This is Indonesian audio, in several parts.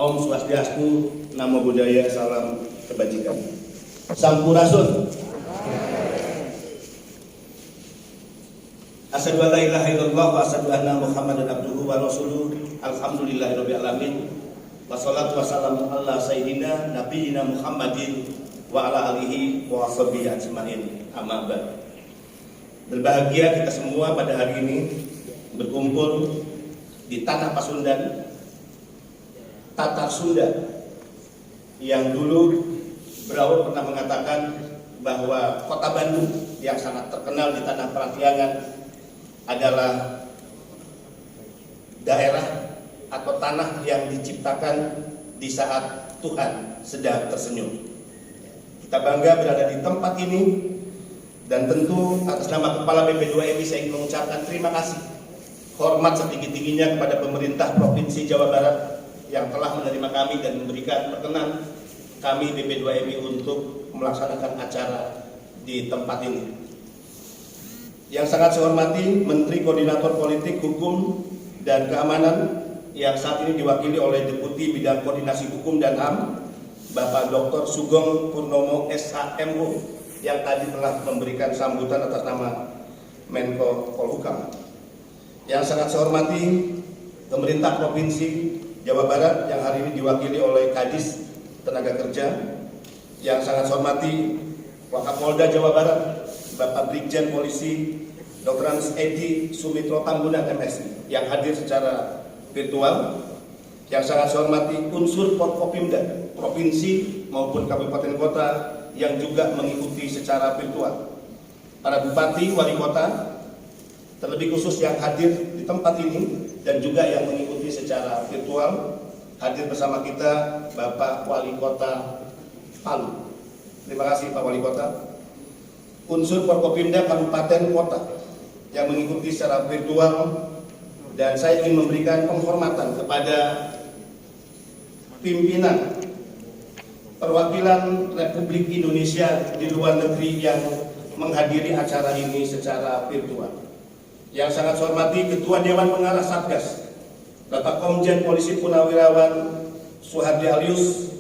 Om Swastiastu, Namo Buddhaya, salam kebajikan. Sampurasun. Asyhadu an la ilaha illallah wa asyhadu anna Muhammadan abduhu wa rasuluh. Alhamdulillahirabbil alamin. Wassalatu wassalamu ala sayyidina nabiyina Muhammadin wa ala alihi wa sahbihi ajmain. Amma ba'd. Berbahagia kita semua pada hari ini berkumpul di tanah Pasundan, Tatar Sunda, yang dulu Brawl pernah mengatakan bahwa kota Bandung yang sangat terkenal di tanah Parahyangan adalah daerah atau tanah yang diciptakan di saat Tuhan sedang tersenyum. Kita bangga berada di tempat ini, dan tentu atas nama Kepala BP2MI saya ingin mengucapkan terima kasih, hormat setinggi-tingginya kepada pemerintah Provinsi Jawa Barat yang telah menerima kami dan memberikan perkenan kami BP2MI untuk melaksanakan acara di tempat ini. Yang sangat saya hormati Menteri Koordinator Politik, Hukum, dan Keamanan yang saat ini diwakili oleh Deputi Bidang Koordinasi Hukum dan HAM, Bapak Dr. Sugeng Purnomo SHMO, yang tadi telah memberikan sambutan atas nama Menko Polhukam. Yang sangat saya hormati pemerintah Provinsi Jawa Barat yang hari ini diwakili oleh Kadis Tenaga Kerja. Yang sangat saya hormati Wakapolda Jawa Barat, Bapak Brigjen Polisi Dr. Andes Edi Sumitro Tambunan MSI yang hadir secara virtual. Yang sangat saya hormati unsur Forkopimda provinsi maupun kabupaten kota yang juga mengikuti secara virtual. Para bupati, wali kota, terlebih khusus yang hadir di tempat ini dan juga yang mengikuti secara virtual. Hadir bersama kita Bapak Wali Kota Palu. Terima kasih Pak Wali Kota. Unsur Forkopimda kabupaten kota yang mengikuti secara virtual, dan saya ingin memberikan penghormatan kepada pimpinan perwakilan Republik Indonesia di luar negeri yang menghadiri acara ini secara virtual. Yang sangat saya hormati Ketua Dewan Pengarah Satgas Bapak Komjen Polisi Purnawirawan Suhardi Alyus,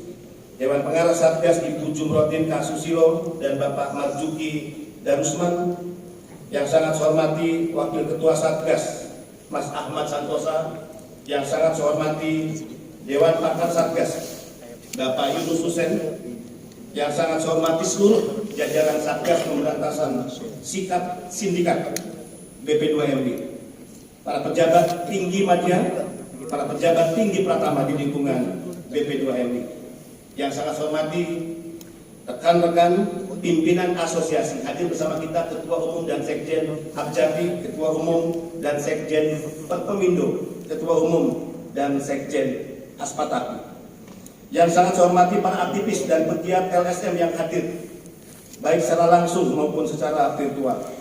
Dewan Pengarah Satgas Ibu Jumrotin Kasusilo, dan Bapak Marzuki Darusman. Yang sangat saya hormati Wakil Ketua Satgas Mas Ahmad Santosa. Yang sangat saya hormati Dewan Pakar Satgas Bapak Yunus Husen. Yang sangat saya hormati seluruh jajaran Satgas Pemberantasan Sikat Sindikat BP2MI, para pejabat tinggi media, para pejabat tinggi Pratama di lingkungan BP2MI. Yang sangat saya hormati rekan-rekan pimpinan asosiasi, hadir bersama kita Ketua Umum dan Sekjen Abjati, Ketua Umum dan Sekjen Perpemindo, Ketua Umum dan Sekjen Aspataku. Yang sangat saya hormati para aktivis dan pegiat LSM yang hadir baik secara langsung maupun secara virtual.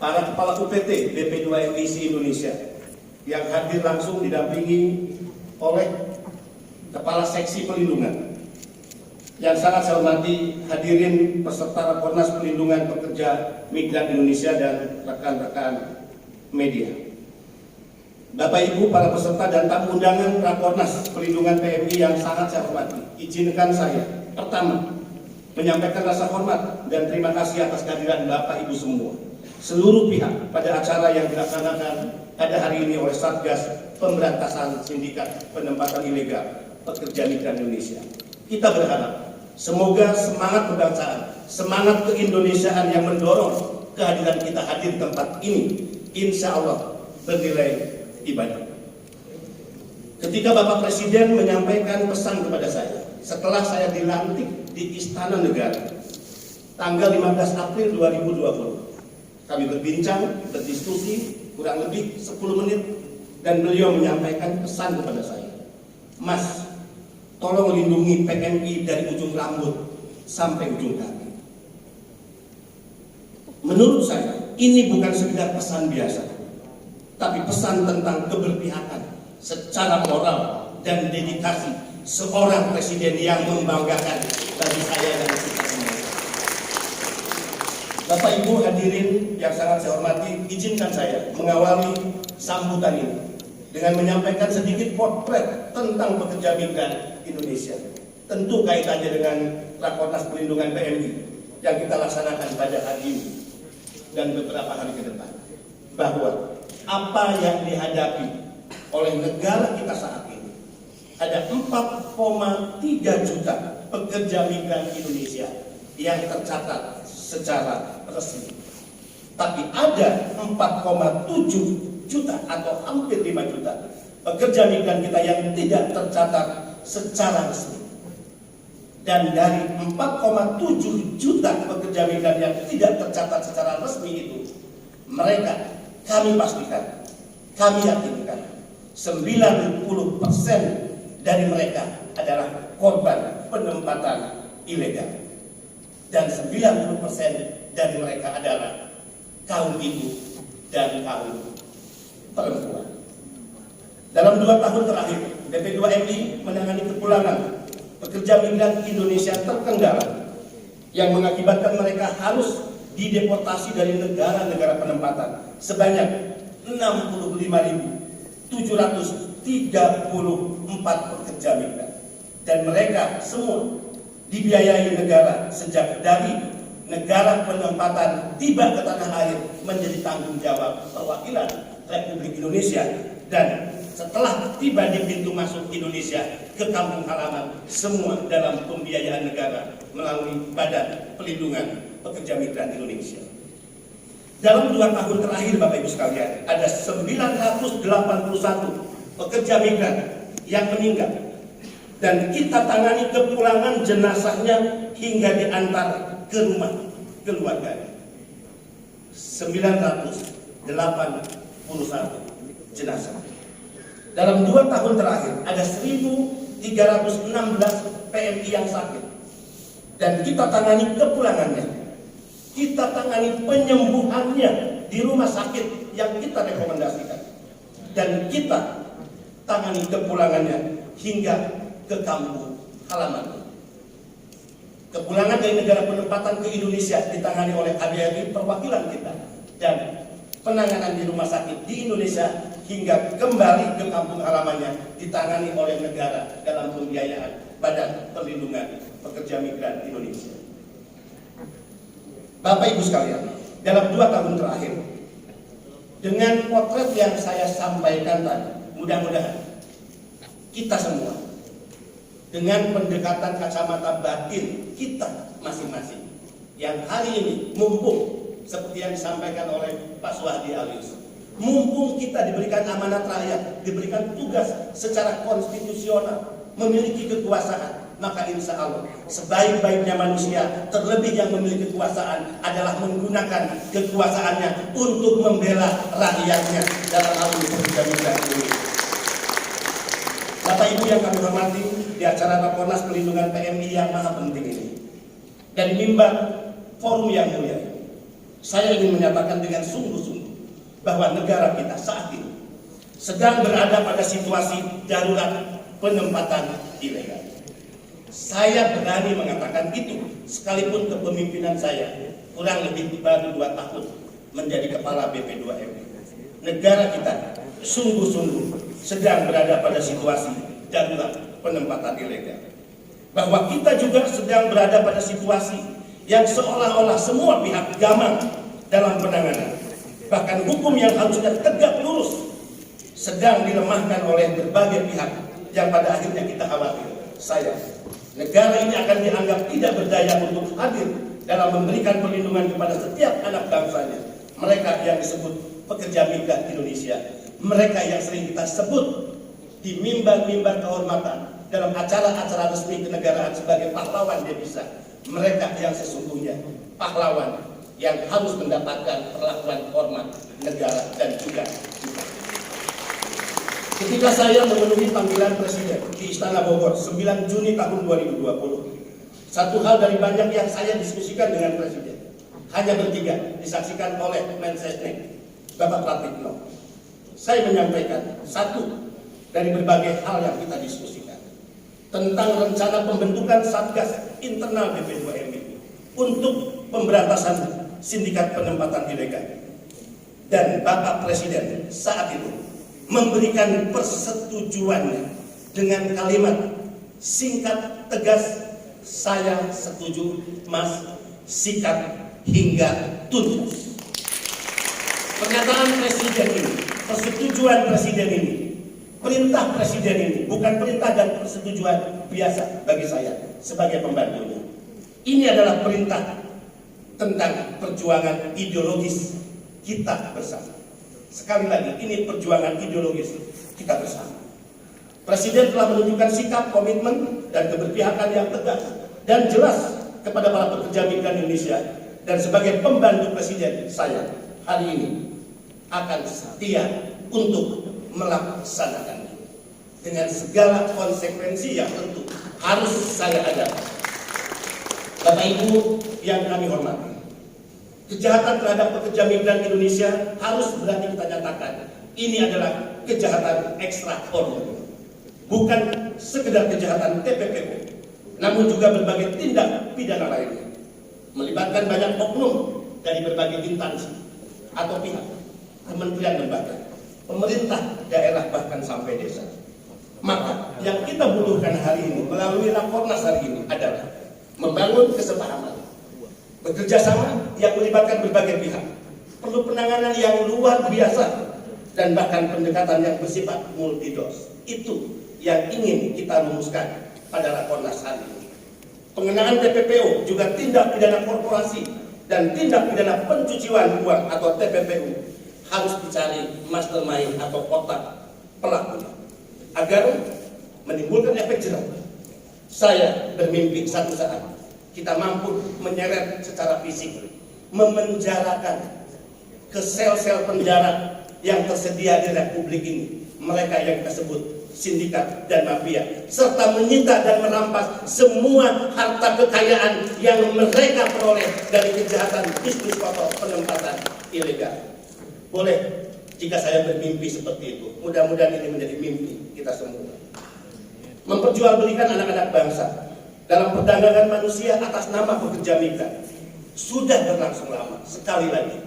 Para kepala UPT BP2MI Indonesia yang hadir langsung didampingi oleh Kepala Seksi Pelindungan. Yang sangat saya hormati hadirin peserta Rakornas Pelindungan Pekerja Migran Indonesia dan rekan-rekan media. Bapak Ibu para peserta dan tamu undangan Rakornas Pelindungan PMI yang sangat saya hormati, izinkan saya pertama menyampaikan rasa hormat dan terima kasih atas kehadiran Bapak Ibu semua, seluruh pihak pada acara yang dilaksanakan pada hari ini oleh Satgas Pemberantasan Sindikat Penempatan Ilegal Pekerja Migran Indonesia. Kita berharap semoga semangat kebangsaan, semangat keindonesiaan yang mendorong kehadiran kita hadir di tempat ini, insya Allah bernilai ibadah. Ketika Bapak Presiden menyampaikan pesan kepada saya setelah saya dilantik di Istana Negara tanggal 15 April 2020, kami berbincang, berdiskusi kurang lebih 10 menit, dan beliau menyampaikan pesan kepada saya, Mas, tolong lindungi PMI dari ujung rambut sampai ujung kaki. Menurut saya ini bukan sekedar pesan biasa, tapi pesan tentang keberpihakan secara moral dan dedikasi seorang presiden yang membanggakan bagi saya dan kita semua. Bapak Ibu hadirin yang sangat saya hormati, izinkan saya mengawali sambutan ini dengan menyampaikan sedikit potret tentang pekerja migran Indonesia. Tentu kaitannya dengan Rakornas Perlindungan PMI yang kita laksanakan pada hari ini dan beberapa hari ke depan. Bahwa apa yang dihadapi oleh negara kita saat ini, ada 4,3 juta pekerja migran Indonesia yang tercatat secara resmi. Tapi ada 4,7 juta atau hampir 5 juta pekerja migran kita yang tidak tercatat secara resmi. Dan dari 4,7 juta pekerja migran yang tidak tercatat secara resmi itu, mereka, kami pastikan, kami yakinkan 90% dari mereka adalah korban penempatan ilegal. Dan 90% dari mereka adalah kaum ibu dan kaum perempuan. Dalam 2 tahun terakhir, BP2MI menangani kepulangan pekerja migran Indonesia terkendala yang mengakibatkan mereka harus dideportasi dari negara-negara penempatan sebanyak 65.734 pekerja migran, dan mereka semua dibiayai negara sejak dari negara penempatan tiba ke tanah air menjadi tanggung jawab perwakilan Republik Indonesia, dan setelah tiba di pintu masuk Indonesia ke kampung halaman, semua dalam pembiayaan negara melalui Badan Pelindungan Pekerja Migran Indonesia. Dalam 2 tahun terakhir, Bapak Ibu sekalian, ada 981 pekerja migran yang meninggal, dan kita tangani kepulangan jenazahnya hingga diantar ke rumah keluarga. 981 jenazah. Dalam 2 tahun terakhir ada 1.316 PMI yang sakit, dan kita tangani kepulangannya, kita tangani penyembuhannya di rumah sakit yang kita rekomendasikan, dan kita tangani kepulangannya hingga ke kampung halaman. Kepulangan dari negara penempatan ke Indonesia ditangani oleh KBRI perwakilan kita, dan penanganan di rumah sakit di Indonesia hingga kembali ke kampung halamannya ditangani oleh negara dalam pembiayaan Badan Perlindungan Pekerja Migran Indonesia. Bapak Ibu sekalian, dalam 2 tahun terakhir, dengan potret yang saya sampaikan tadi, mudah-mudahan kita semua dengan pendekatan kacamata batin kita masing-masing yang hari ini mumpung seperti yang disampaikan oleh Pak Suhadi Alius, mumpung kita diberikan amanat rakyat, diberikan tugas secara konstitusional, memiliki kekuasaan, maka insya Allah sebaik-baiknya manusia, terlebih yang memiliki kekuasaan, adalah menggunakan kekuasaannya untuk membela rakyatnya dalam hal ini pekerja migran ini. Bapak Ibu yang kami hormati, di acara Rakornas Perlindungan PMI yang maha penting ini, dari mimbar forum yang mulia, saya ingin menyatakan dengan sungguh-sungguh bahwa negara kita saat ini sedang berada pada situasi darurat penempatan ilegal. Saya berani mengatakan itu, sekalipun kepemimpinan saya kurang lebih baru 2 tahun menjadi kepala BP2MI. Negara kita sungguh-sungguh sedang berada pada situasi darurat penempatan ilegal. Bahwa kita juga sedang berada pada situasi yang seolah-olah semua pihak gamang dalam penanganan. Bahkan hukum yang harusnya tegak lurus sedang dilemahkan oleh berbagai pihak yang pada akhirnya kita khawatir, negara ini akan dianggap tidak berdaya untuk hadir dalam memberikan perlindungan kepada setiap anak bangsanya. Mereka yang disebut pekerja migran Indonesia, mereka yang sering kita sebut di mimbar-mimbar kehormatan dalam acara-acara resmi kenegaraan sebagai pahlawan devisa. Mereka yang sesungguhnya pahlawan yang harus mendapatkan perlakuan hormat negara dan juga kita. Ketika saya memenuhi panggilan Presiden di Istana Bogor 9 Juni tahun 2020, satu hal dari banyak yang saya diskusikan dengan Presiden, hanya bertiga, disaksikan oleh Mensesnek Bapak Pratikno. Saya menyampaikan satu dari berbagai hal yang kita diskusikan tentang rencana pembentukan Satgas internal BP2MI untuk pemberantasan sindikat penempatan ilegal. Dan Bapak Presiden saat itu memberikan persetujuannya dengan kalimat singkat tegas, saya setuju Mas, sikat hingga tuntas. Pernyataan presiden ini, persetujuan presiden ini, perintah presiden ini bukan perintah dan persetujuan biasa bagi saya sebagai pembantunya. Ini adalah perintah tentang perjuangan ideologis kita bersama. Sekali lagi, ini perjuangan ideologis kita bersama. Presiden telah menunjukkan sikap, komitmen, dan keberpihakan yang tegas dan jelas kepada para pekerja migran Indonesia. Dan sebagai pembantu presiden, saya hari ini akan setia untuk melaksanakannya dengan segala konsekuensi yang tentu harus saya hadapi. Bapak Ibu yang kami hormati, kejahatan terhadap pekerja migran Indonesia harus berani kita nyatakan ini adalah kejahatan ekstraordinari, bukan sekedar kejahatan TPPO, namun juga berbagai tindak pidana lainnya, melibatkan banyak oknum dari berbagai instansi atau pihak, kementerian lembaga, pemerintah daerah bahkan sampai desa. Maka yang kita butuhkan hari ini melalui Rakornas hari ini adalah membangun kesepahaman, bekerja sama yang melibatkan berbagai pihak, perlu penanganan yang luar biasa dan bahkan pendekatan yang bersifat multidos. Itu yang ingin kita rumuskan pada Rakornas hari ini. Pengenaan TPPO juga tindak pidana korporasi dan tindak pidana pencucian uang atau TPPU harus dicari mastermind atau otak pelakunya agar menimbulkan efek jerah. Saya bermimpi satu saat kita mampu menyeret secara fisik, memenjarakan ke sel-sel penjara yang tersedia di Republik ini mereka yang kita sebut sindikat dan mafia, serta menyita dan merampas semua harta kekayaan yang mereka peroleh dari kejahatan bisnis kotor penempatan ilegal. Boleh jika saya bermimpi seperti itu, mudah-mudahan ini menjadi mimpi kita semua. Memperjualbelikan anak-anak bangsa dalam perdagangan manusia atas nama pekerja migran sudah berlangsung lama. Sekali lagi,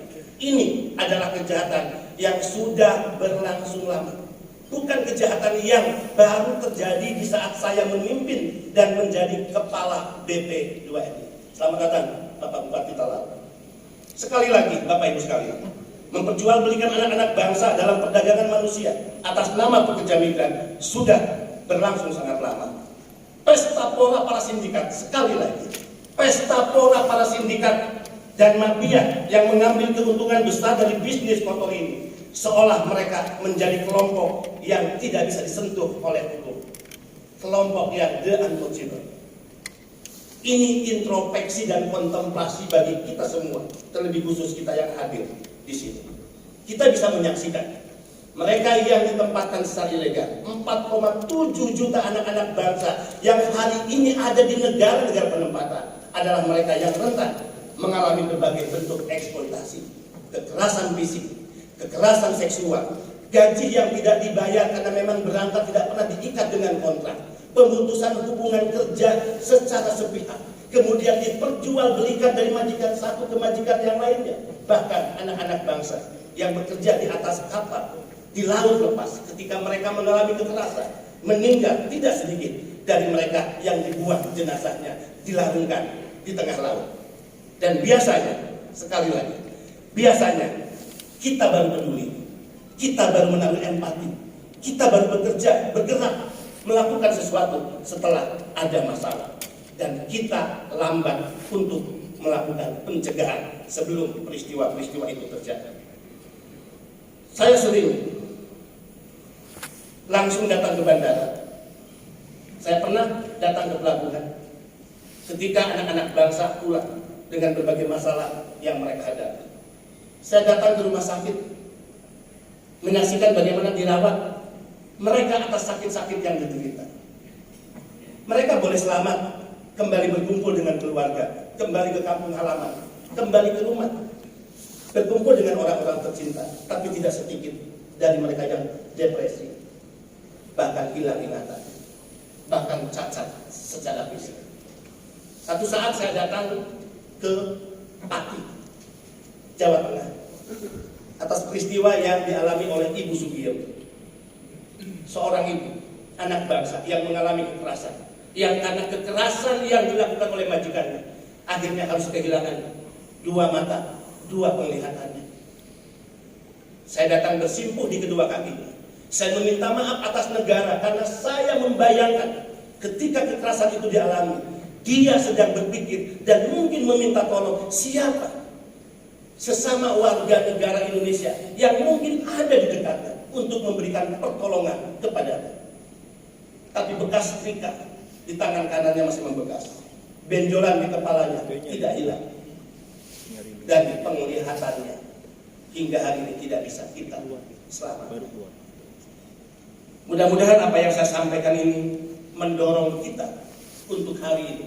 ini adalah kejahatan yang sudah berlangsung lama, bukan kejahatan yang baru terjadi di saat saya memimpin dan menjadi kepala BP2MI. Selamat datang Bapak Bupati Talaut. Sekali lagi Bapak Ibu sekalian, memperjualbelikan anak-anak bangsa dalam perdagangan manusia atas nama pekerja migran sudah berlangsung sangat lama. Pesta pora para sindikat, sekali lagi, pesta pora para sindikat dan mafia yang mengambil keuntungan besar dari bisnis kotor ini, seolah mereka menjadi kelompok yang tidak bisa disentuh oleh hukum, kelompok yang the untouchable. Ini introspeksi dan kontemplasi bagi kita semua, terlebih khusus kita yang hadir di sini. Kita bisa menyaksikan mereka yang ditempatkan secara ilegal, 4,7 juta anak-anak bangsa yang hari ini ada di negara-negara penempatan adalah mereka yang rentan mengalami berbagai bentuk eksploitasi, kekerasan fisik, kekerasan seksual, gaji yang tidak dibayar karena memang berangkat tidak pernah diikat dengan kontrak, pemutusan hubungan kerja secara sepihak, kemudian diperjualbelikan dari majikan satu ke majikan yang lainnya. Bahkan anak-anak bangsa yang bekerja di atas kapal, di laut lepas, ketika mereka mengalami kekerasan, meninggal tidak sedikit dari mereka yang dibuang jenazahnya, dilarungkan di tengah laut. Dan biasanya, sekali lagi, biasanya kita baru peduli, kita baru menaruh empati, kita baru bekerja, bergerak, melakukan sesuatu setelah ada masalah. Dan kita lambat untuk melakukan pencegahan sebelum peristiwa-peristiwa itu terjadi. Saya sering langsung datang ke bandara. Saya pernah datang ke pelabuhan ketika anak-anak bangsa pulang dengan berbagai masalah yang mereka hadapi. Saya datang ke rumah sakit, menyaksikan bagaimana dirawat mereka atas sakit-sakit yang diderita. Mereka boleh selamat kembali berkumpul dengan keluarga, kembali ke kampung halaman, kembali ke rumah, berkumpul dengan orang-orang tercinta, tapi tidak sedikit dari mereka yang depresi, bahkan hilang ingatan, bahkan cacat secara fisik. Satu saat saya datang ke Pati, Jawa Tengah, atas peristiwa yang dialami oleh Ibu Sugiyarti. seorang ibu, anak bangsa yang mengalami kekerasan, yang karena kekerasan yang dilakukan oleh majikannya, akhirnya harus kehilangan dua mata, dua penglihatannya. Saya datang bersimpuh di kedua kakinya. Saya meminta maaf atas negara karena saya membayangkan ketika kekerasan itu dialami, dia sedang berpikir dan mungkin meminta tolong siapa sesama warga negara Indonesia yang mungkin ada di dekatnya untuk memberikan pertolongan kepadanya. Tapi bekas setrika di tangan kanannya masih membekas, benjolan di kepalanya tidak hilang, dan penglihatannya hingga hari ini tidak bisa kita selamatkan. Mudah-mudahan apa yang saya sampaikan ini mendorong kita untuk hari ini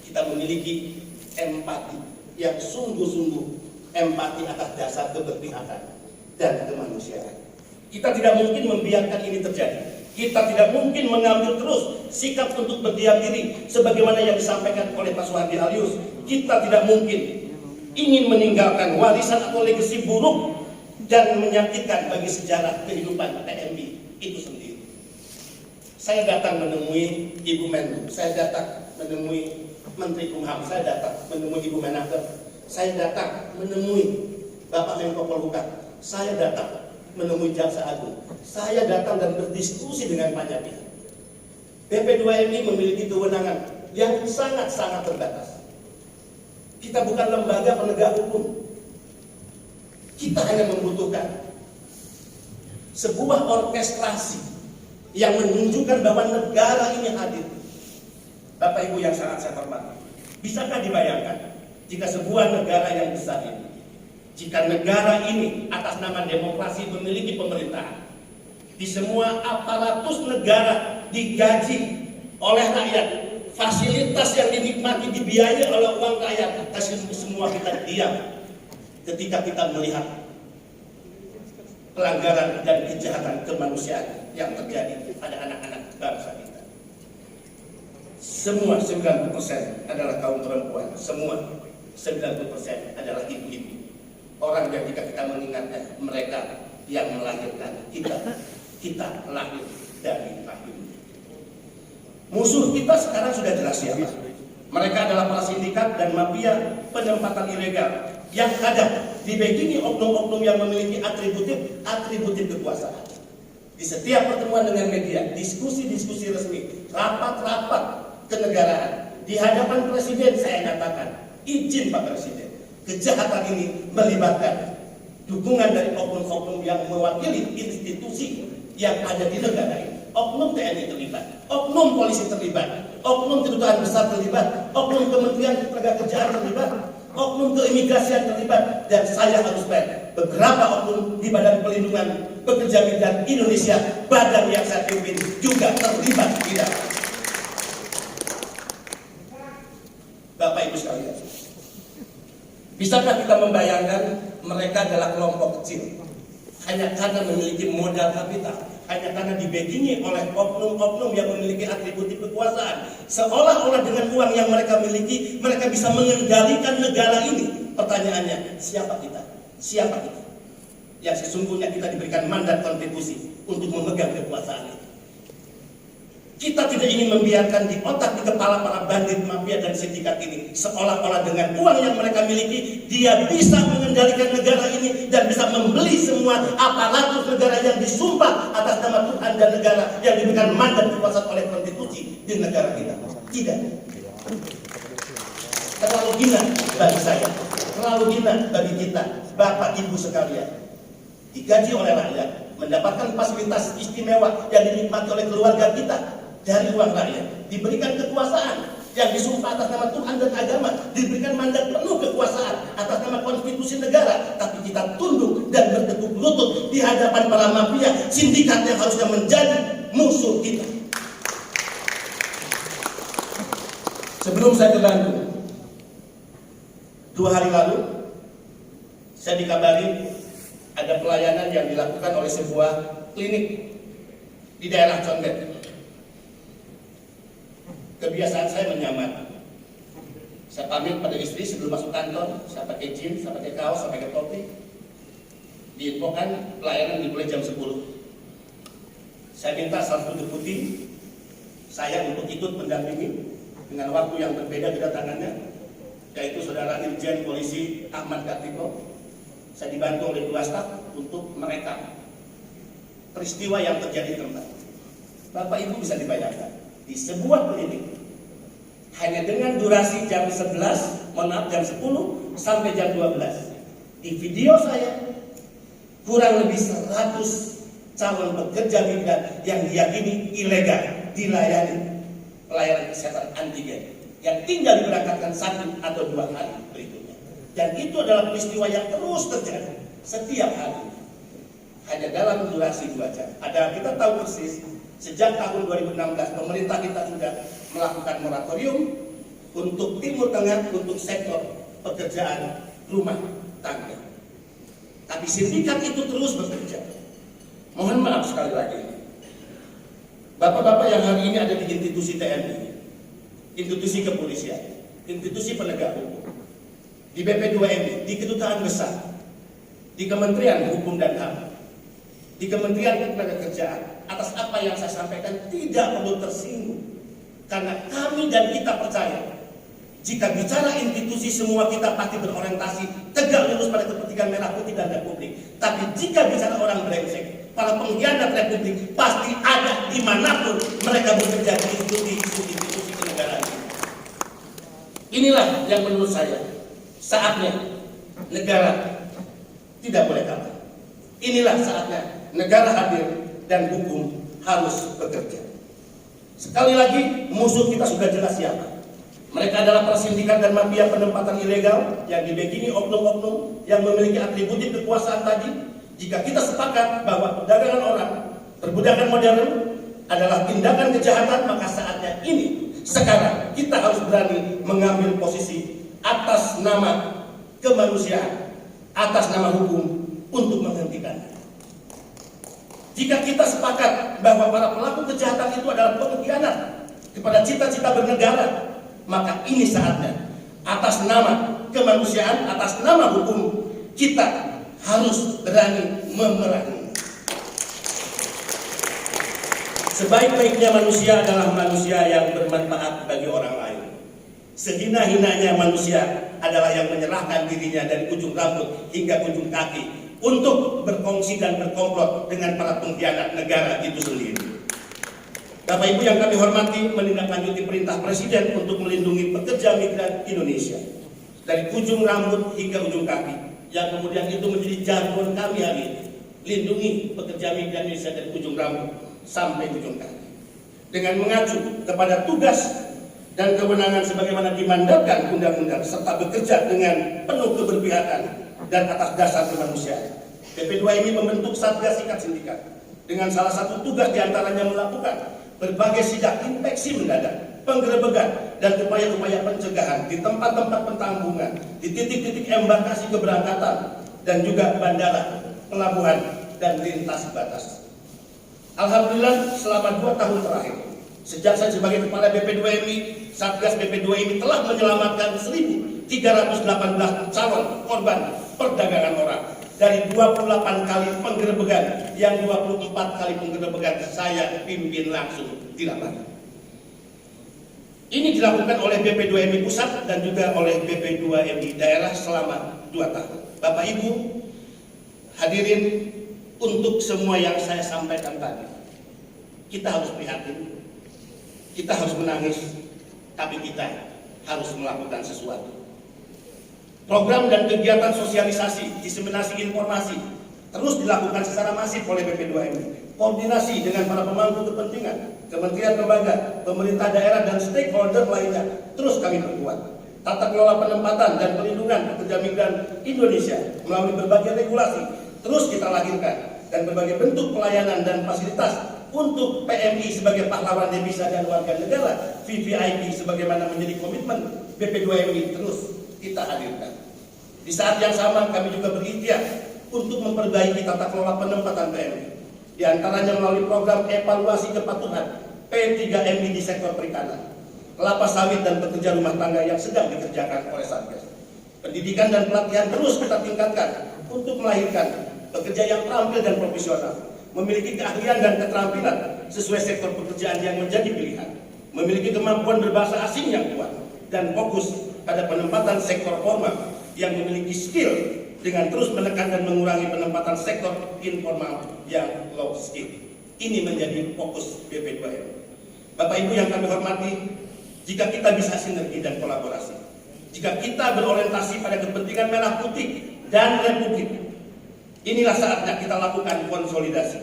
kita memiliki empati yang sungguh-sungguh, empati atas dasar keberpihakan dan kemanusiaan. Kita tidak mungkin membiarkan ini terjadi. Kita tidak mungkin mengambil terus sikap untuk berdiam diri sebagaimana yang disampaikan oleh Pak Soehardi Alyus. Kita tidak mungkin ingin meninggalkan warisan atau legasi buruk dan menyakitkan bagi sejarah kehidupan TNI itu sendiri. Saya datang menemui Ibu Menlu, saya datang menemui Menteri Kumham, saya datang menemui Ibu Menaker, saya datang menemui Bapak Menko Polhukam, saya datang menemui Jaksa Agung, saya datang dan berdiskusi dengan banyak pihak. PP2MI memiliki kewenangan yang sangat-sangat terbatas. Kita bukan lembaga penegak hukum. Kita hanya membutuhkan sebuah orkestrasi yang menunjukkan bahwa negara ini hadir. Bapak Ibu yang sangat saya hormati, bisakah dibayangkan jika sebuah negara yang besar ini, jika negara ini atas nama demokrasi memiliki pemerintahan, di semua aparatus negara digaji oleh rakyat, fasilitas yang dinikmati dibiayai oleh uang rakyat, tapi semua kita diam ketika kita melihat pelanggaran dan kejahatan kemanusiaan yang terjadi pada anak-anak bangsa kita. Semua 90% adalah kaum perempuan, semua 90% adalah ibu-ibu. Orang yang jika kita mengingatnya, mereka yang melahirkan kita lahir dari rahim. Musuh kita sekarang sudah jelas siapa. Mereka adalah para sindikat dan mafia penempatan ilegal yang ada dibackingi oknum-oknum yang memiliki atributif kekuasaan. Di setiap pertemuan dengan media, diskusi-diskusi resmi, rapat-rapat kenegaraan, di hadapan Presiden saya nyatakan, izin Pak Presiden, kejahatan ini melibatkan dukungan dari oknum-oknum yang mewakili institusi yang ada di negara ini. Oknum TNI terlibat, oknum polisi terlibat, oknum kedutaan besar terlibat, oknum Kementerian Ketenagakerjaan terlibat, oknum keimigrasian terlibat, dan saya harus fair, beberapa oknum di Badan Pelindungan Pekerja Migran Indonesia, badan yang saya pimpin, juga terlibat di dalam. Bapak Ibu sekalian, bisakah kita membayangkan mereka adalah kelompok kecil hanya karena memiliki modal kapital, hanya karena dibackingi oleh oknum-oknum yang memiliki atributif kekuasaan, seolah-olah dengan uang yang mereka miliki mereka bisa mengendalikan negara ini. Pertanyaannya, siapa kita? Siapa kita? Yang sesungguhnya kita diberikan mandat konstitusi untuk memegang kekuasaan ini. Kita tidak ingin membiarkan di otak, di kepala para bandit, mafia, dan sindikat ini seolah-olah dengan uang yang mereka miliki dia bisa mengendalikan negara ini dan bisa membeli semua aparatur negara yang disumpah atas nama Tuhan dan negara yang diberikan mandat kekuasaan oleh konstitusi di negara kita. Tidak. Terlalu hina bagi saya, terlalu hina bagi kita, Bapak Ibu sekalian. Digaji oleh rakyat, mendapatkan fasilitas istimewa yang dinikmati oleh keluarga kita dari uang rakyat, diberikan kekuasaan yang disumpah atas nama Tuhan dan agama, diberikan mandat penuh kekuasaan atas nama konstitusi negara, tapi kita tunduk dan bertekuk lutut di hadapan para mafia sindikat yang harusnya menjadi musuh kita. Sebelum saya ke Bandung, 2 hari lalu saya dikabari ada pelayanan yang dilakukan oleh sebuah klinik di daerah Condet. Kebiasaan saya menyamar. Saya pamit pada istri sebelum masuk kantor, saya pakai jeans, saya pakai kaos, saya pakai topi. Diinfokan pelayanan dimulai jam 10. Saya minta salah satu deputi saya untuk ikut mendampingi dengan waktu yang berbeda kedatangannya, yaitu Saudara Irjen Polisi Ahmad Kartiko. Saya dibantu oleh 2 staf untuk merekam peristiwa yang terjadi di tempat. Bapak Ibu bisa dibayangkan, di sebuah klinik hanya dengan durasi jam 10 sampai jam 12. Di video saya kurang lebih 100 calon pekerja migran yang diyakini ilegal dilayani pelayanan kesehatan antigen yang tinggal diberangkatkan 1 atau 2 hari berikutnya. Dan itu adalah peristiwa yang terus terjadi setiap hari, hanya dalam durasi 2 jam. Kita tahu persis sejak tahun 2016 pemerintah kita sudah melakukan moratorium untuk Timur Tengah untuk sektor pekerjaan rumah tangga. Tapi sindikat itu terus bekerja. Mohon maaf sekali lagi, bapak-bapak yang hari ini ada di institusi TNI, institusi kepolisian, institusi penegak hukum, di BP2MI, di Kedutaan Besar, di Kementerian Hukum dan HAM, di Kementerian Ketenagakerjaan, atas apa yang saya sampaikan tidak perlu tersinggung, karena kami dan kita percaya jika bicara institusi semua kita pasti berorientasi tegak lurus pada kepentingan merah putih dan republik. Tapi jika bicara orang brengsek, para pengkhianat republik pasti ada dimanapun mereka bekerja di institusi kenegaraan. Inilah yang menurut saya saatnya negara tidak boleh kalah. Inilah saatnya negara hadir dan hukum harus bekerja. Sekali lagi, musuh kita sudah jelas siapa. Mereka adalah persindikat dan mafia penempatan ilegal yang dibekini oknum-oknum yang memiliki atributif kekuasaan tadi. Jika kita sepakat bahwa perdagangan orang, perbudakan modern adalah tindakan kejahatan, maka saatnya ini, sekarang kita harus berani mengambil posisi atas nama kemanusiaan, atas nama hukum untuk menghentikannya. Jika kita sepakat bahwa para pelaku kejahatan itu adalah pengkhianat kepada cita-cita bernegara, maka ini saatnya atas nama kemanusiaan, atas nama hukum, kita harus berani memerangi. Sebaik-baiknya manusia adalah manusia yang bermanfaat bagi orang lain. Sehina-hinanya manusia adalah yang menyerahkan dirinya dari ujung rambut hingga ujung kaki untuk berkongsi dan berkomplot dengan para pengkhianat negara itu sendiri. Bapak Ibu yang kami hormati, menindaklanjuti perintah Presiden untuk melindungi pekerja migran Indonesia dari ujung rambut hingga ujung kaki, yang kemudian itu menjadi jargon kami hari ini. Lindungi pekerja migran Indonesia dari ujung rambut sampai ujung kaki, dengan mengacu kepada tugas dan kewenangan sebagaimana dimandatkan undang-undang, serta bekerja dengan penuh keberpihakan dan atas dasar kemanusiaan. BP2MI membentuk Satgas Sikat Sindikat dengan salah satu tugas diantaranya melakukan berbagai sidak inspeksi mendadak, penggerebekan, dan upaya-upaya pencegahan di tempat-tempat pentampungan, di titik-titik embarkasi keberangkatan, dan juga bandara, pelabuhan, dan lintas batas. Alhamdulillah, selama 2 tahun terakhir, sejak saya sebagai Kepala BP2MI, Satgas BP2MI telah menyelamatkan 1.318 calon korban perdagangan orang. Dari 28 kali penggerebekan, yang 24 kali penggerebekan saya pimpin langsung di lapangan. Ini dilakukan oleh BP2MI Pusat dan juga oleh BP2MI Daerah selama 2 tahun. Bapak Ibu, hadirin, untuk semua yang saya sampaikan tadi, kita harus prihatin, kita harus menangis, tapi kita harus melakukan sesuatu. Program dan kegiatan sosialisasi, diseminasi informasi terus dilakukan secara masif oleh BP2MI. Koordinasi dengan para pemangku kepentingan, kementerian lembaga, pemerintah daerah, dan stakeholder lainnya terus kami perkuat. Tata kelola penempatan dan perlindungan pekerja migran Indonesia melalui berbagai regulasi terus kita lahirkan, dan berbagai bentuk pelayanan dan fasilitas untuk PMI sebagai pahlawan devisa dan warga negara, VVIP sebagaimana menjadi komitmen BP2MI terus kita hadirkan. Di saat yang sama kami juga berikhtiar untuk memperbaiki tata kelola penempatan PMI, di antaranya melalui program evaluasi kepatuhan P3MI di sektor perikanan, kelapa sawit, dan pekerja rumah tangga yang sedang dikerjakan oleh Satgas. Pendidikan dan pelatihan terus kita tingkatkan untuk melahirkan pekerja yang terampil dan profesional, memiliki keahlian dan keterampilan sesuai sektor pekerjaan yang menjadi pilihan, memiliki kemampuan berbahasa asing yang kuat, dan fokus pada penempatan sektor formal yang memiliki skill dengan terus menekan dan mengurangi penempatan sektor informal yang low skill. Ini menjadi fokus BP2M. Bapak Ibu yang kami hormati, jika kita bisa sinergi dan kolaborasi, jika kita berorientasi pada kepentingan merah putih dan republik, inilah saatnya kita lakukan konsolidasi,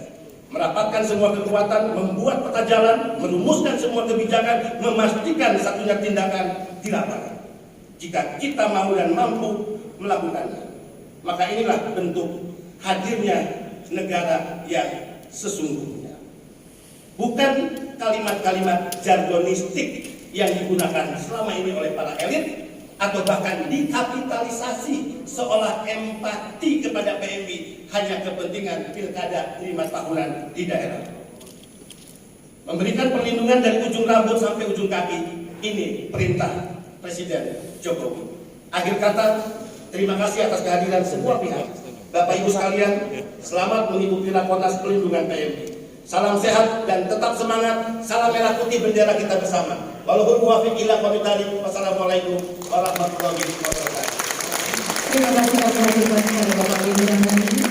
merapatkan semua kekuatan, membuat peta jalan, merumuskan semua kebijakan, memastikan satunya tindakan di lapangan. Jika kita mau dan mampu melakukannya, maka inilah bentuk hadirnya negara yang sesungguhnya. Bukan kalimat-kalimat jargonistik yang digunakan selama ini oleh para elit, atau bahkan dikapitalisasi seolah empati kepada PMI hanya kepentingan pilkada 5 tahunan di daerah. Memberikan perlindungan dari ujung rambut sampai ujung kaki, ini perintah Presiden Jokowi. Akhir kata, terima kasih atas kehadiran semua pihak. Bapak Ibu sekalian, selamat mengikuti Rakornas Pelindungan PMI. Salam sehat dan tetap semangat. Salam merah putih bendera kita bersama. Wassalamualaikum warahmatullahi wabarakatuh. Terima kasih atas kepada Bapak Ibu dan